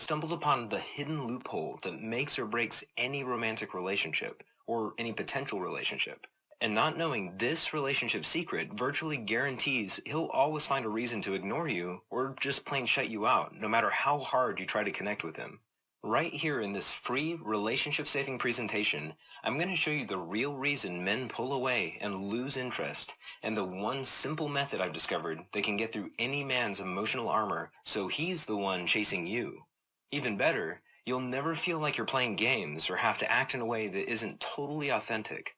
stumbled upon the hidden loophole that makes or breaks any romantic relationship, or any potential relationship. And not knowing this relationship secret virtually guarantees he'll always find a reason to ignore you or just plain shut you out, no matter how hard you try to connect with him. Right here in this free relationship-saving presentation, I'm going to show you the real reason men pull away and lose interest, and the one simple method I've discovered that can get through any man's emotional armor so he's the one chasing you. Even better, you'll never feel like you're playing games or have to act in a way that isn't totally authentic.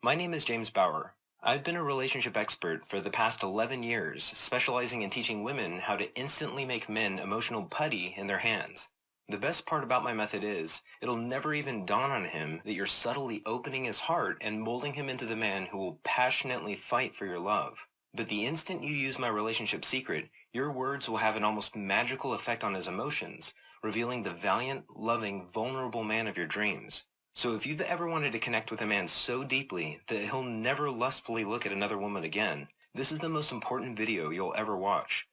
My name is James Bauer. I've been a relationship expert for the past 11 years, specializing in teaching women how to instantly make men emotional putty in their hands. The best part about my method is, it'll never even dawn on him that you're subtly opening his heart and molding him into the man who will passionately fight for your love. But the instant you use my relationship secret, your words will have an almost magical effect on his emotions, revealing the valiant, loving, vulnerable man of your dreams. So if you've ever wanted to connect with a man so deeply that he'll never lustfully look at another woman again, this is the most important video you'll ever watch.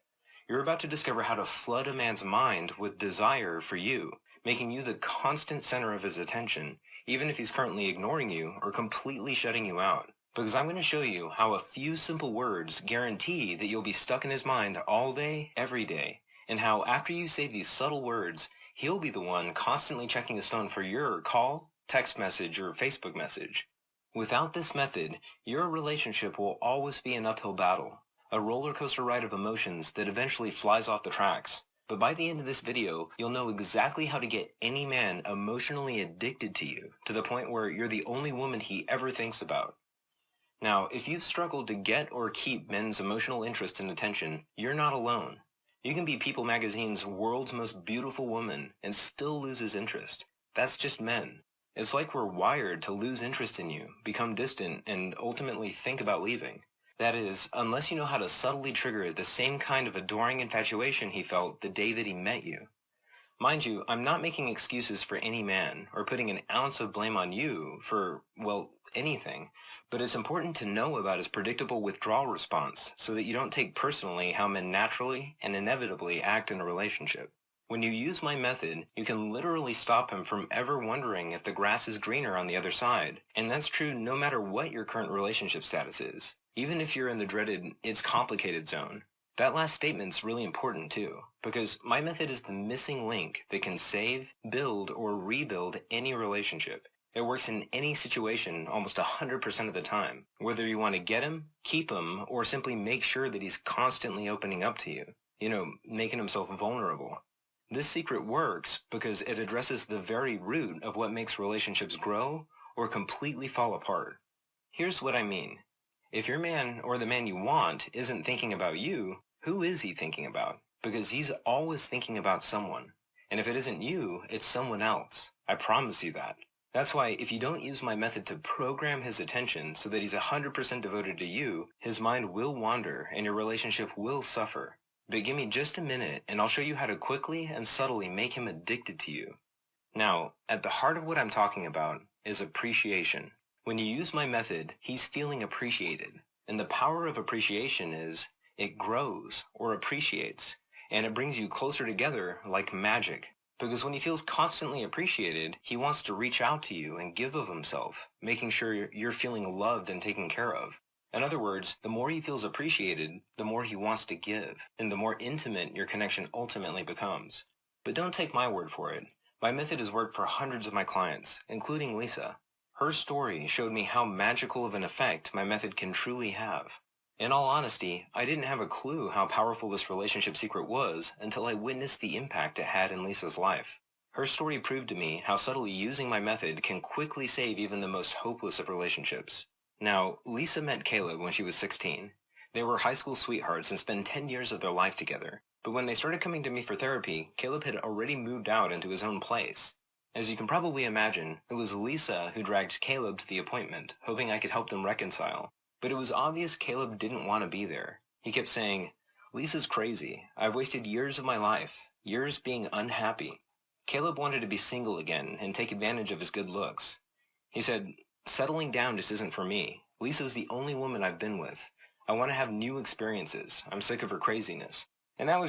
You're about to discover how to flood a man's mind with desire for you, making you the constant center of his attention, even if he's currently ignoring you or completely shutting you out. Because I'm going to show you how a few simple words guarantee that you'll be stuck in his mind all day, every day, and how after you say these subtle words, he'll be the one constantly checking his phone for your call, text message, or Facebook message. Without this method, your relationship will always be an uphill battle. A roller coaster ride of emotions that eventually flies off the tracks. But by the end of this video, you'll know exactly how to get any man emotionally addicted to you, to the point where you're the only woman he ever thinks about. Now, if you've struggled to get or keep men's emotional interest and attention, you're not alone. You can be People magazine's world's most beautiful woman and still lose his interest. That's just men. It's like we're wired to lose interest in you, become distant, and ultimately think about leaving. That is, unless you know how to subtly trigger the same kind of adoring infatuation he felt the day that he met you. Mind you, I'm not making excuses for any man, or putting an ounce of blame on you for, well, anything, but it's important to know about his predictable withdrawal response so that you don't take personally how men naturally and inevitably act in a relationship. When you use my method, you can literally stop him from ever wondering if the grass is greener on the other side, and that's true no matter what your current relationship status is. Even if you're in the dreaded, it's complicated zone. That last statement's really important too, because my method is the missing link that can save, build, or rebuild any relationship. It works in any situation almost 100% of the time, whether you want to get him, keep him, or simply make sure that he's constantly opening up to you. Making himself vulnerable. This secret works because it addresses the very root of what makes relationships grow or completely fall apart. Here's what I mean. If your man, or the man you want, isn't thinking about you, who is he thinking about? Because he's always thinking about someone. And if it isn't you, it's someone else. I promise you that. That's why if you don't use my method to program his attention so that he's 100% devoted to you, his mind will wander and your relationship will suffer. But give me just a minute and I'll show you how to quickly and subtly make him addicted to you. Now, at the heart of what I'm talking about is appreciation. When you use my method, he's feeling appreciated. And the power of appreciation is, it grows or appreciates, and it brings you closer together like magic. Because when he feels constantly appreciated, he wants to reach out to you and give of himself, making sure you're feeling loved and taken care of. In other words, the more he feels appreciated, the more he wants to give, and the more intimate your connection ultimately becomes. But don't take my word for it. My method has worked for hundreds of my clients, including Lisa. Her story showed me how magical of an effect my method can truly have. In all honesty, I didn't have a clue how powerful this relationship secret was until I witnessed the impact it had in Lisa's life. Her story proved to me how subtly using my method can quickly save even the most hopeless of relationships. Now, Lisa met Caleb when she was 16. They were high school sweethearts and spent 10 years of their life together. But when they started coming to me for therapy, Caleb had already moved out into his own place. As you can probably imagine, it was Lisa who dragged Caleb to the appointment, hoping I could help them reconcile. But it was obvious Caleb didn't want to be there. He kept saying, "Lisa's crazy. I've wasted years of my life, years being unhappy." Caleb wanted to be single again and take advantage of his good looks. He said, "Settling down just isn't for me. Lisa's the only woman I've been with. I want to have new experiences. I'm sick of her craziness." And that was